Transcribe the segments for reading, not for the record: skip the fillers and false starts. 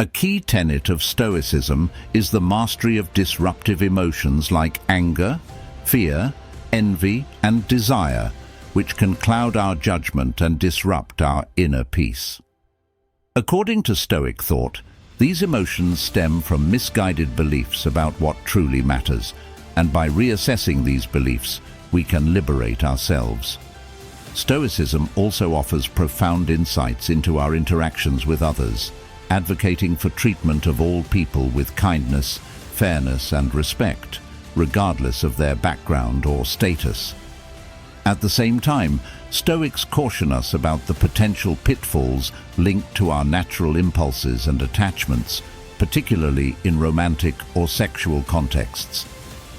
A key tenet of Stoicism is the mastery of disruptive emotions like anger, fear, envy, and desire, which can cloud our judgment and disrupt our inner peace. According to Stoic thought, these emotions stem from misguided beliefs about what truly matters, and by reassessing these beliefs, we can liberate ourselves. Stoicism also offers profound insights into our interactions with others, advocating for treatment of all people with kindness, fairness, and respect, regardless of their background or status. At the same time, Stoics caution us about the potential pitfalls linked to our natural impulses and attachments, particularly in romantic or sexual contexts.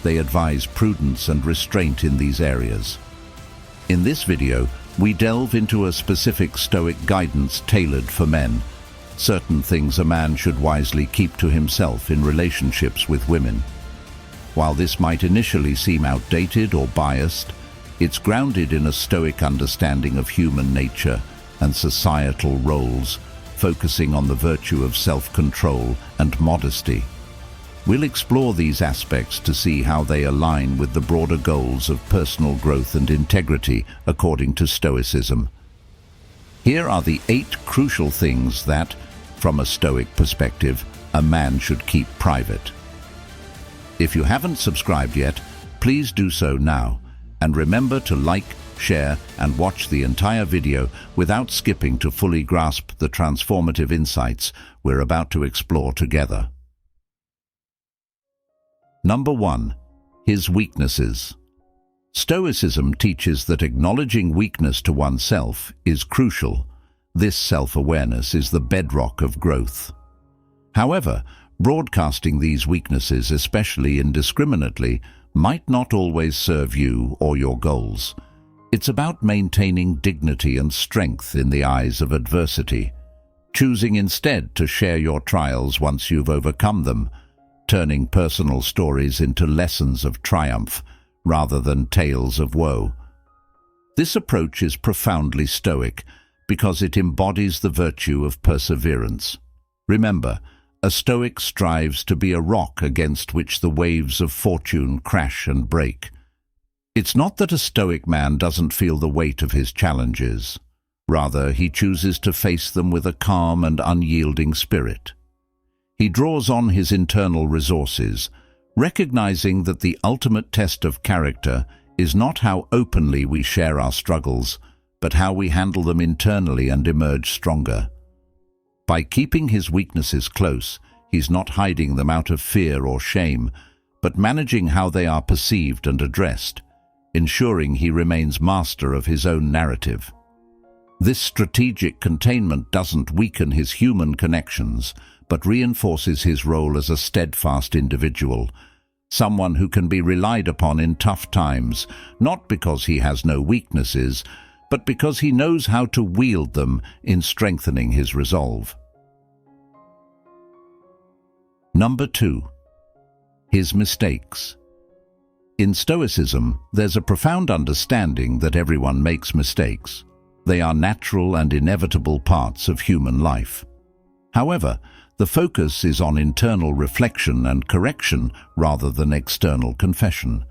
They advise prudence and restraint in these areas. In this video, we delve into a specific Stoic guidance tailored for men. Certain things a man should wisely keep to himself in relationships with women. While this might initially seem outdated or biased, it's grounded in a Stoic understanding of human nature and societal roles, focusing on the virtue of self-control and modesty. We'll explore these aspects to see how they align with the broader goals of personal growth and integrity according to Stoicism. Here are the 8 crucial things that, from a Stoic perspective, a man should keep private. If you haven't subscribed yet, please do so now, and remember to like, share, and watch the entire video without skipping to fully grasp the transformative insights we're about to explore together. Number 1. His weaknesses. Stoicism teaches that acknowledging weakness to oneself is crucial. This self-awareness is the bedrock of growth. However, broadcasting these weaknesses, especially indiscriminately, might not always serve you or your goals. It's about maintaining dignity and strength in the eyes of adversity, choosing instead to share your trials once you've overcome them, turning personal stories into lessons of triumph rather than tales of woe. This approach is profoundly Stoic because it embodies the virtue of perseverance. Remember, a Stoic strives to be a rock against which the waves of fortune crash and break. It's not that a Stoic man doesn't feel the weight of his challenges. Rather, he chooses to face them with a calm and unyielding spirit. He draws on his internal resources, recognizing that the ultimate test of character is not how openly we share our struggles, but how we handle them internally and emerge stronger. By keeping his weaknesses close, he's not hiding them out of fear or shame, but managing how they are perceived and addressed, ensuring he remains master of his own narrative. This strategic containment doesn't weaken his human connections, but reinforces his role as a steadfast individual, someone who can be relied upon in tough times, not because he has no weaknesses, but because he knows how to wield them in strengthening his resolve. Number 2. His mistakes. In Stoicism, there's a profound understanding that everyone makes mistakes. They are natural and inevitable parts of human life. However, the focus is on internal reflection and correction rather than external confession.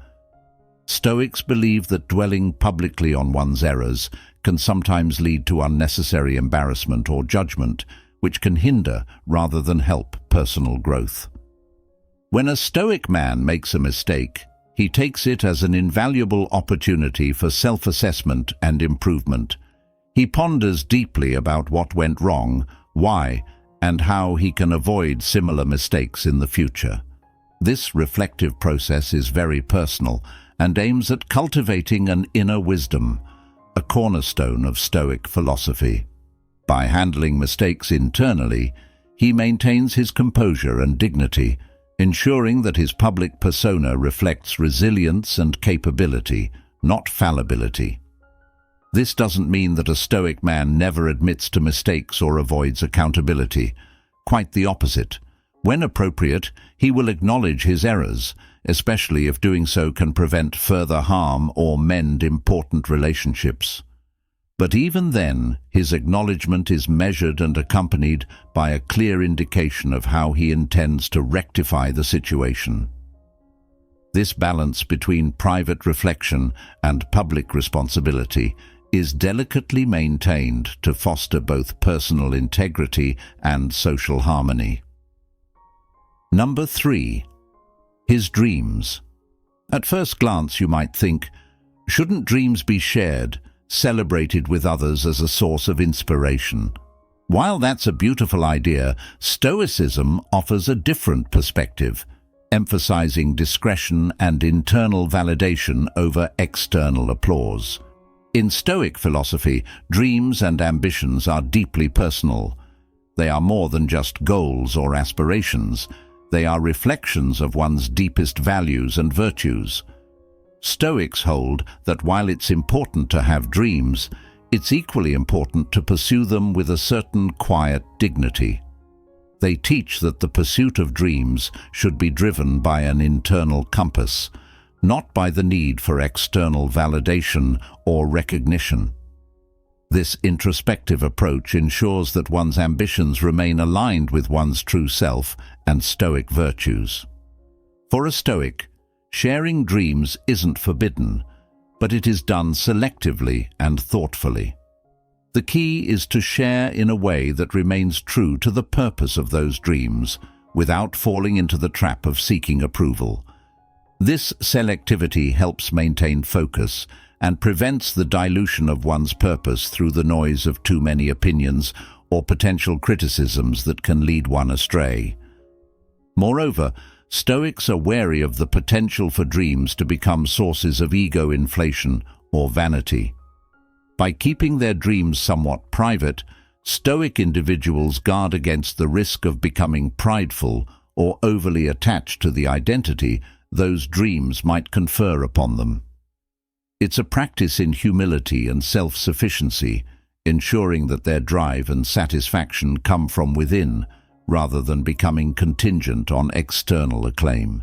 Stoics believe that dwelling publicly on one's errors can sometimes lead to unnecessary embarrassment or judgment, which can hinder rather than help personal growth. When a Stoic man makes a mistake, he takes it as an invaluable opportunity for self-assessment and improvement. He ponders deeply about what went wrong, why, and how he can avoid similar mistakes in the future. This reflective process is very personal and aims at cultivating an inner wisdom, a cornerstone of Stoic philosophy. By handling mistakes internally, he maintains his composure and dignity, ensuring that his public persona reflects resilience and capability, not fallibility. This doesn't mean that a Stoic man never admits to mistakes or avoids accountability. Quite the opposite. When appropriate, he will acknowledge his errors, especially if doing so can prevent further harm or mend important relationships. But even then, his acknowledgement is measured and accompanied by a clear indication of how he intends to rectify the situation. This balance between private reflection and public responsibility is delicately maintained to foster both personal integrity and social harmony. Number 3. His dreams. At first glance you might think, shouldn't dreams be shared, celebrated with others as a source of inspiration? While that's a beautiful idea, Stoicism offers a different perspective, emphasizing discretion and internal validation over external applause. In Stoic philosophy, dreams and ambitions are deeply personal. They are more than just goals or aspirations. They are reflections of one's deepest values and virtues. Stoics hold that while it's important to have dreams, it's equally important to pursue them with a certain quiet dignity. They teach that the pursuit of dreams should be driven by an internal compass, not by the need for external validation or recognition. This introspective approach ensures that one's ambitions remain aligned with one's true self and Stoic virtues. For a Stoic, sharing dreams isn't forbidden, but it is done selectively and thoughtfully. The key is to share in a way that remains true to the purpose of those dreams, without falling into the trap of seeking approval. This selectivity helps maintain focus and prevents the dilution of one's purpose through the noise of too many opinions or potential criticisms that can lead one astray. Moreover, Stoics are wary of the potential for dreams to become sources of ego inflation or vanity. By keeping their dreams somewhat private, Stoic individuals guard against the risk of becoming prideful or overly attached to the identity those dreams might confer upon them. It's a practice in humility and self-sufficiency, ensuring that their drive and satisfaction come from within, rather than becoming contingent on external acclaim.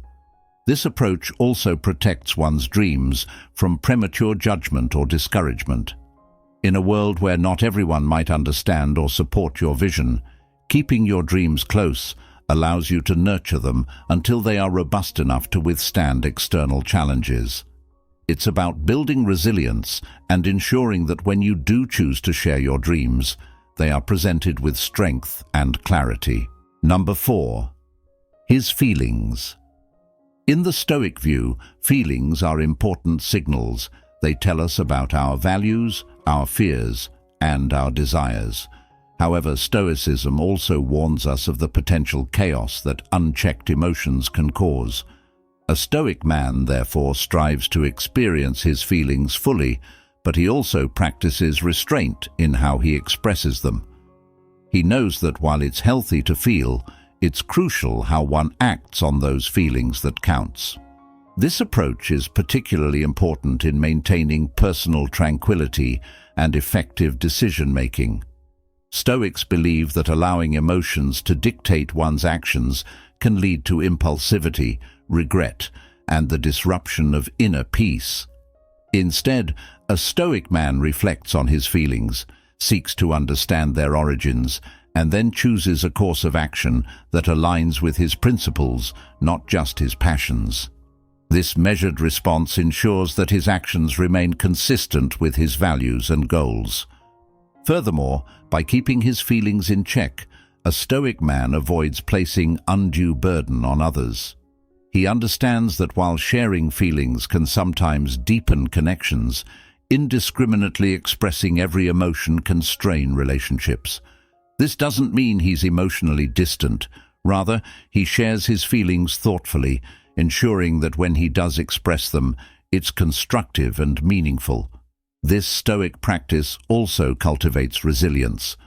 This approach also protects one's dreams from premature judgment or discouragement. In a world where not everyone might understand or support your vision, keeping your dreams close allows you to nurture them until they are robust enough to withstand external challenges. It's about building resilience and ensuring that when you do choose to share your dreams, they are presented with strength and clarity. Number 4. His feelings. In the Stoic view, feelings are important signals. They tell us about our values, our fears, and our desires. However, Stoicism also warns us of the potential chaos that unchecked emotions can cause. A Stoic man, therefore, strives to experience his feelings fully, but he also practices restraint in how he expresses them. He knows that while it's healthy to feel, it's crucial how one acts on those feelings that counts. This approach is particularly important in maintaining personal tranquility and effective decision-making. Stoics believe that allowing emotions to dictate one's actions can lead to impulsivity, regret, and the disruption of inner peace. Instead, a Stoic man reflects on his feelings, seeks to understand their origins, and then chooses a course of action that aligns with his principles, not just his passions. This measured response ensures that his actions remain consistent with his values and goals. Furthermore, by keeping his feelings in check, a Stoic man avoids placing undue burden on others. He understands that while sharing feelings can sometimes deepen connections, indiscriminately expressing every emotion can strain relationships. This doesn't mean he's emotionally distant. Rather, he shares his feelings thoughtfully, ensuring that when he does express them, it's constructive and meaningful. This Stoic practice also cultivates resilience.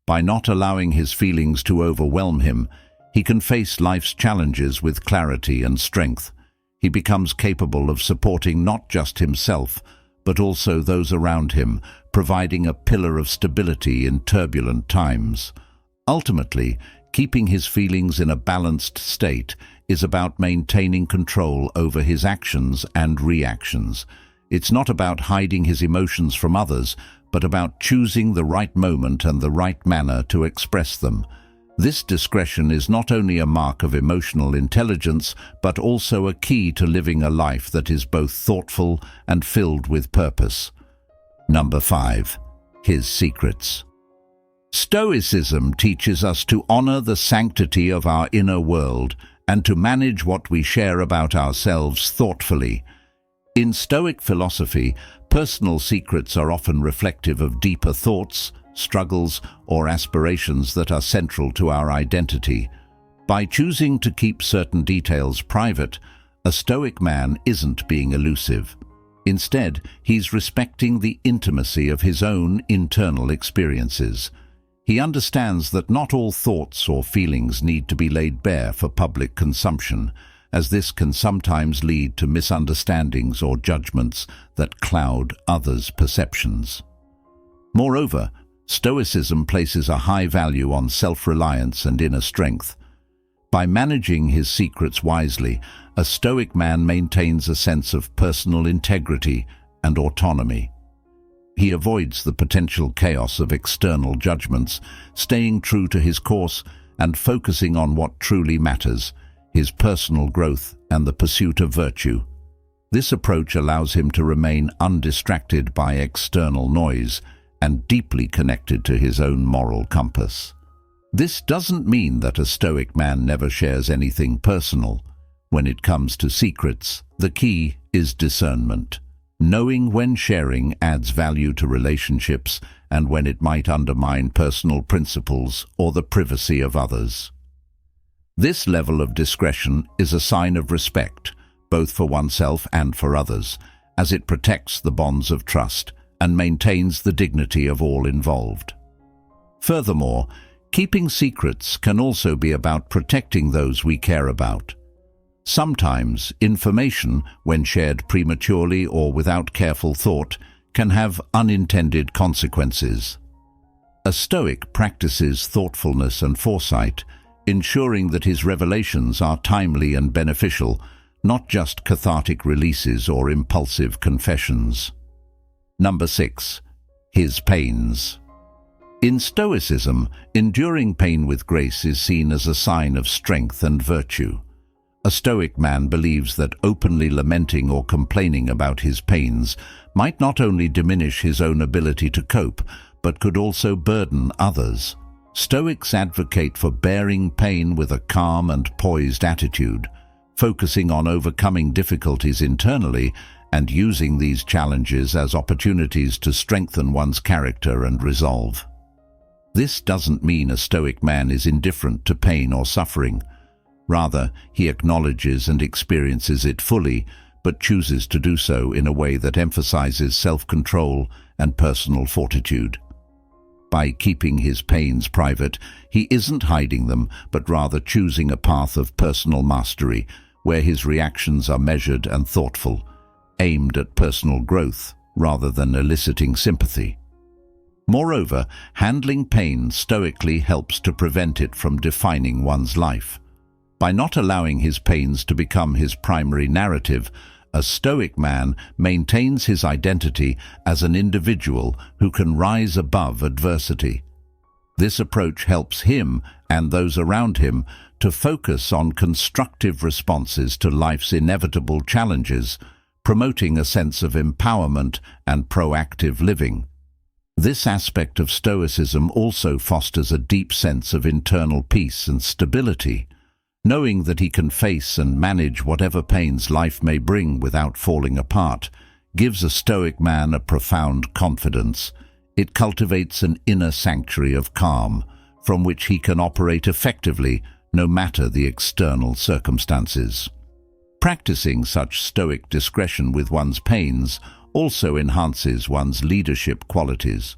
By not allowing his feelings to overwhelm him, he can face life's challenges with clarity and strength. He becomes capable of supporting not just himself, but also those around him, providing a pillar of stability in turbulent times. Ultimately, keeping his feelings in a balanced state is about maintaining control over his actions and reactions. It's not about hiding his emotions from others, but about choosing the right moment and the right manner to express them. This discretion is not only a mark of emotional intelligence, but also a key to living a life that is both thoughtful and filled with purpose. Number 5. His secrets. Stoicism teaches us to honor the sanctity of our inner world and to manage what we share about ourselves thoughtfully. In Stoic philosophy, personal secrets are often reflective of deeper thoughts, struggles, or aspirations that are central to our identity. By choosing to keep certain details private, a Stoic man isn't being elusive. Instead, he's respecting the intimacy of his own internal experiences. He understands that not all thoughts or feelings need to be laid bare for public consumption, as this can sometimes lead to misunderstandings or judgments that cloud others' perceptions. Moreover, Stoicism places a high value on self-reliance and inner strength. By managing his secrets wisely, a Stoic man maintains a sense of personal integrity and autonomy. He avoids the potential chaos of external judgments, staying true to his course and focusing on what truly matters, his personal growth and the pursuit of virtue. This approach allows him to remain undistracted by external noise and deeply connected to his own moral compass. This doesn't mean that a Stoic man never shares anything personal. When it comes to secrets, the key is discernment. Knowing when sharing adds value to relationships and when it might undermine personal principles or the privacy of others. This level of discretion is a sign of respect, both for oneself and for others, as it protects the bonds of trust and maintains the dignity of all involved. Furthermore, keeping secrets can also be about protecting those we care about. Sometimes, information, when shared prematurely or without careful thought, can have unintended consequences. A Stoic practices thoughtfulness and foresight, ensuring that his revelations are timely and beneficial, not just cathartic releases or impulsive confessions. Number 6. His pains. In Stoicism, enduring pain with grace is seen as a sign of strength and virtue. A Stoic man believes that openly lamenting or complaining about his pains might not only diminish his own ability to cope, but could also burden others. Stoics advocate for bearing pain with a calm and poised attitude, focusing on overcoming difficulties internally and using these challenges as opportunities to strengthen one's character and resolve. This doesn't mean a Stoic man is indifferent to pain or suffering. Rather, he acknowledges and experiences it fully, but chooses to do so in a way that emphasizes self-control and personal fortitude. By keeping his pains private, he isn't hiding them, but rather choosing a path of personal mastery, where his reactions are measured and thoughtful, aimed at personal growth rather than eliciting sympathy. Moreover, handling pain stoically helps to prevent it from defining one's life. By not allowing his pains to become his primary narrative, a Stoic man maintains his identity as an individual who can rise above adversity. This approach helps him and those around him to focus on constructive responses to life's inevitable challenges, promoting a sense of empowerment and proactive living. This aspect of Stoicism also fosters a deep sense of internal peace and stability. Knowing that he can face and manage whatever pains life may bring without falling apart gives a Stoic man a profound confidence. It cultivates an inner sanctuary of calm, from which he can operate effectively no matter the external circumstances. Practicing such Stoic discretion with one's pains also enhances one's leadership qualities.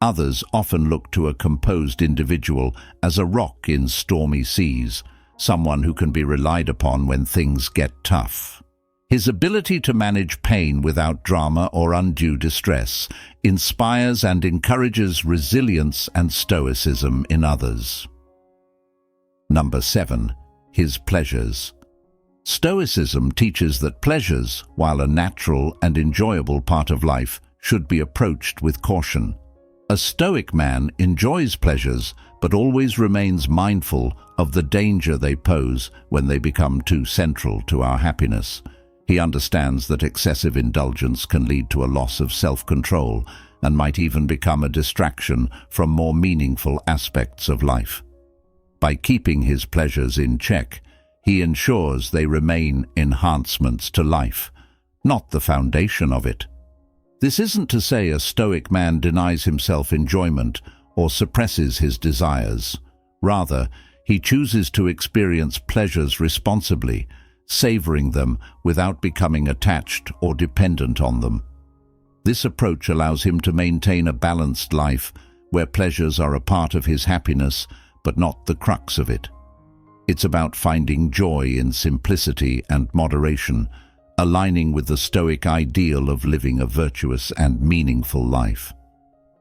Others often look to a composed individual as a rock in stormy seas, someone who can be relied upon when things get tough. His ability to manage pain without drama or undue distress inspires and encourages resilience and stoicism in others. Number 7. His pleasures. Stoicism teaches that pleasures, while a natural and enjoyable part of life, should be approached with caution. A Stoic man enjoys pleasures, but always remains mindful of the danger they pose when they become too central to our happiness. He understands that excessive indulgence can lead to a loss of self-control and might even become a distraction from more meaningful aspects of life. By keeping his pleasures in check, he ensures they remain enhancements to life, not the foundation of it. This isn't to say a Stoic man denies himself enjoyment or suppresses his desires. Rather, he chooses to experience pleasures responsibly, savoring them without becoming attached or dependent on them. This approach allows him to maintain a balanced life where pleasures are a part of his happiness but not the crux of it. It's about finding joy in simplicity and moderation, aligning with the Stoic ideal of living a virtuous and meaningful life.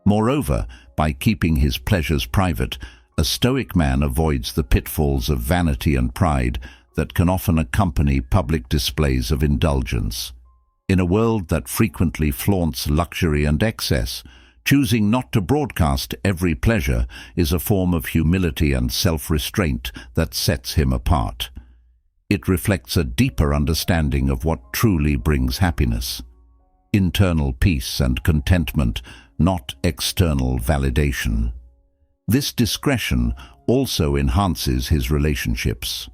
Moreover, by keeping his pleasures private, a Stoic man avoids the pitfalls of vanity and pride that can often accompany public displays of indulgence. In a world that frequently flaunts luxury and excess, choosing not to broadcast every pleasure is a form of humility and self-restraint that sets him apart. It reflects a deeper understanding of what truly brings happiness: internal peace and contentment, not external validation. This discretion also enhances his relationships.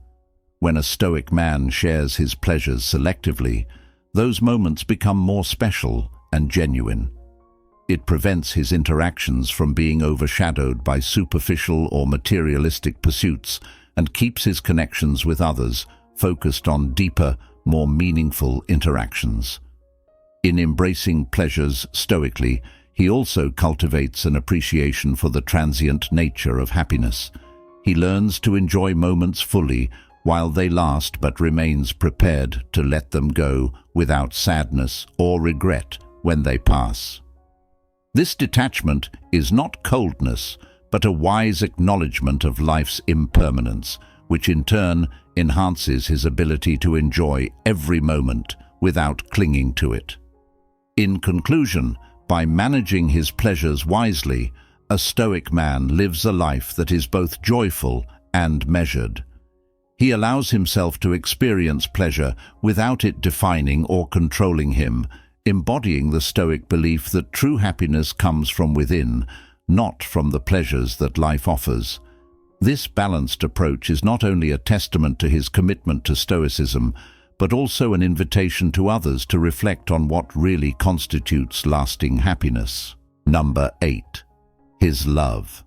When a Stoic man shares his pleasures selectively, those moments become more special and genuine. It prevents his interactions from being overshadowed by superficial or materialistic pursuits and keeps his connections with others focused on deeper, more meaningful interactions. In embracing pleasures stoically, he also cultivates an appreciation for the transient nature of happiness. He learns to enjoy moments fully while they last, but remains prepared to let them go without sadness or regret when they pass. This detachment is not coldness, but a wise acknowledgement of life's impermanence, which in turn enhances his ability to enjoy every moment without clinging to it. In conclusion, by managing his pleasures wisely, a Stoic man lives a life that is both joyful and measured. He allows himself to experience pleasure without it defining or controlling him, embodying the Stoic belief that true happiness comes from within, not from the pleasures that life offers. This balanced approach is not only a testament to his commitment to Stoicism, but also an invitation to others to reflect on what really constitutes lasting happiness. Number 8. His love.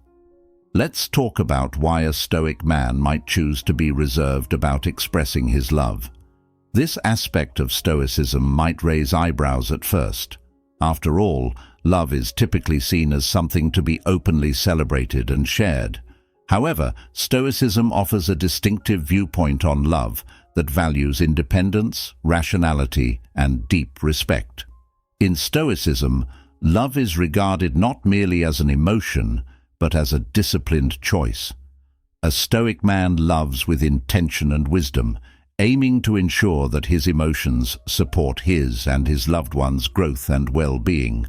Let's talk about why a Stoic man might choose to be reserved about expressing his love. This aspect of Stoicism might raise eyebrows at first. After all, love is typically seen as something to be openly celebrated and shared. However, Stoicism offers a distinctive viewpoint on love that values independence, rationality, and deep respect. In Stoicism, love is regarded not merely as an emotion, but as a disciplined choice. A Stoic man loves with intention and wisdom, aiming to ensure that his emotions support his and his loved ones' growth and well-being.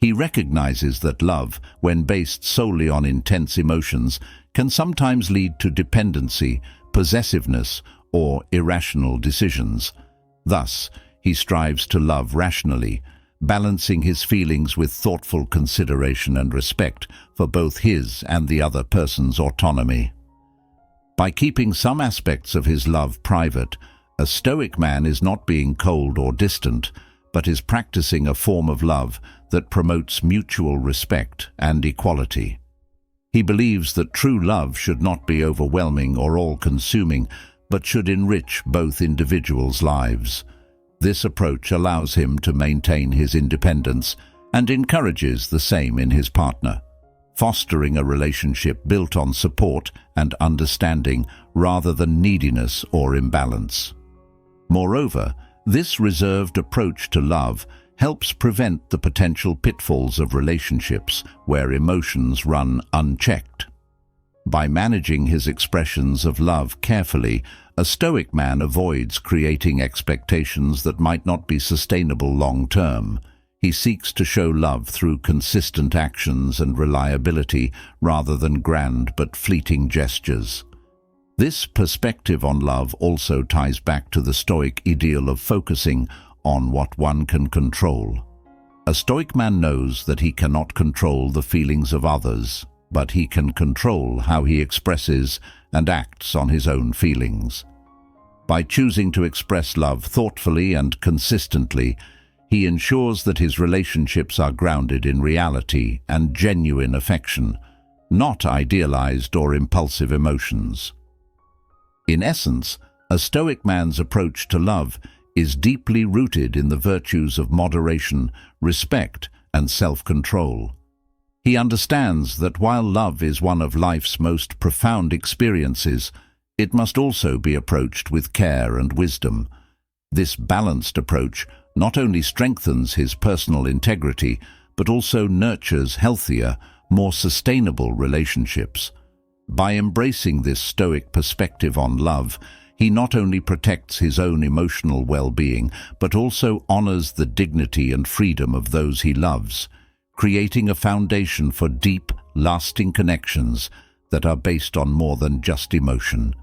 He recognizes that love, when based solely on intense emotions, can sometimes lead to dependency, possessiveness, or irrational decisions. Thus, he strives to love rationally, balancing his feelings with thoughtful consideration and respect for both his and the other person's autonomy. By keeping some aspects of his love private, a Stoic man is not being cold or distant, but is practicing a form of love that promotes mutual respect and equality. He believes that true love should not be overwhelming or all-consuming, but should enrich both individuals' lives. This approach allows him to maintain his independence and encourages the same in his partner, fostering a relationship built on support and understanding rather than neediness or imbalance. Moreover, this reserved approach to love helps prevent the potential pitfalls of relationships where emotions run unchecked. By managing his expressions of love carefully, a Stoic man avoids creating expectations that might not be sustainable long-term. He seeks to show love through consistent actions and reliability rather than grand but fleeting gestures. This perspective on love also ties back to the Stoic ideal of focusing on what one can control. A Stoic man knows that he cannot control the feelings of others, but he can control how he expresses and acts on his own feelings. By choosing to express love thoughtfully and consistently, he ensures that his relationships are grounded in reality and genuine affection, not idealized or impulsive emotions. In essence, a Stoic man's approach to love is deeply rooted in the virtues of moderation, respect, and self-control. He understands that while love is one of life's most profound experiences, it must also be approached with care and wisdom. This balanced approach not only strengthens his personal integrity, but also nurtures healthier, more sustainable relationships. By embracing this Stoic perspective on love, he not only protects his own emotional well-being, but also honors the dignity and freedom of those he loves, creating a foundation for deep, lasting connections that are based on more than just emotion.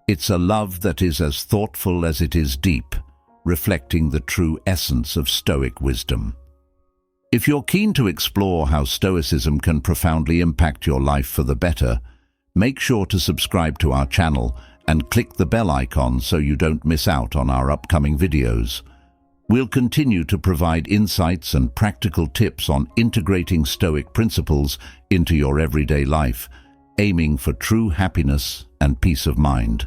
It's a love that is as thoughtful as it is deep, reflecting the true essence of Stoic wisdom. If you're keen to explore how Stoicism can profoundly impact your life for the better, make sure to subscribe to our channel and click the bell icon so you don't miss out on our upcoming videos. We'll continue to provide insights and practical tips on integrating Stoic principles into your everyday life, aiming for true happiness and peace of mind.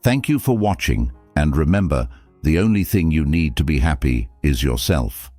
Thank you for watching, and remember, the only thing you need to be happy is yourself.